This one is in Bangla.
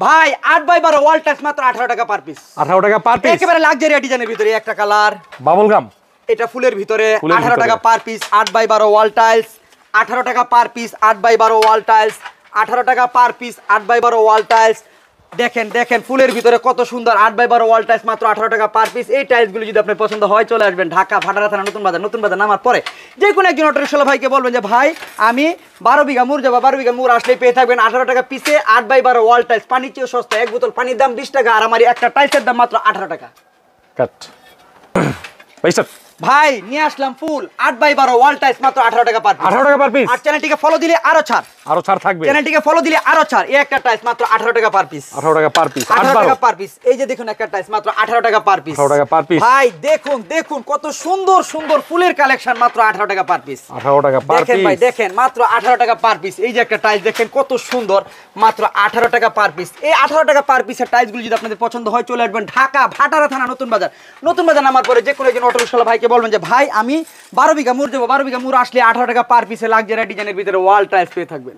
ভাই 8x12 ওয়াল টাইলস মাত্র 18 টাকা পার পিস। 18 টাকা পার পিস, একেবারে লাক্সারি ডিজাইনের ভিতরে একটা কালার বাবল গাম, এটা ফুলের ভিতরে 18 টাকা per piece. 8x12 wall tiles 18 টাকা per piece. 8x12 wall tiles 18 টাকা per piece. 8x12 wall tiles দেখেন দেখেন ফুলের ভিতরে কত সুন্দর। 8x12 ওয়াল টাইলস মাত্র 18 টাকা পার পিস। এই টাইলসগুলো যদি আপনার পছন্দ হয় চলে আসবেন ঢাকা ভাটারা থানা নতুন বাজার নামার পরে যে কোনো একজন অটোরিকশালা ভাইকে বলবেন যে ভাই আমি 12 বিঘা মুর যাবো, 12 বিঘা মুর আসলেই পেয়ে থাকবেন 18 টাকা পিসে 8x12 ওয়াল টাইলস। পানির চেয়েও সস্তা, এক বোতল পানির দাম 20 টাকা আর আমার একটা টাইলসের দাম মাত্র 18 টাকা। কাট পয়সা ভাই নিয়ে আসলাম ফুল 8x12 ওয়াল টাইলস মাত্র 18 টাকা পার পিস। 18 টাকা পার পিস। আর চ্যানেলটিকে ফলো দিলে আরো ছাড়, আরো ছাড় থাকবে। চ্যানেলটিকে ফলো দিলে আরো ছাড়। এই একটা টাইলস মাত্র 18 টাকা পার পিস। 18 টাকা পার পিস, 18 টাকা পার পিস। এই যে দেখুন একটা টাইলস মাত্র 18 টাকা পার পিস। 18 টাকা পার পিস। ভাই দেখুন দেখুন কত সুন্দর সুন্দর ফুলের কালেকশন মাত্র 18 টাকা পার পিস। 18 টাকা পার দেখেন পিস। ভাই দেখেন মাত্র 18 টাকা পার পিস। এই যে একটা টাইলস দেখেন কত সুন্দর, মাত্র 18 টাকা পার পিস। এই 18 টাকা পার পিসের টাইলসগুলো যদি আপনাদের পছন্দ হয় চলে আসবেন ঢাকা ভাটারা থানা নতুন বাজার নামার পরে যে কোনো একজন অটোরিকশালা ভাইকে বলবেন যে ভাই আমি 12 বিঘা মুর দেবো, 12 বিঘা মুর আসলে 18 টাকা পার পিসে লাক্সারি ডিজাইনের ভিতরে ওয়াল টাইলস পেয়ে থাকবেন।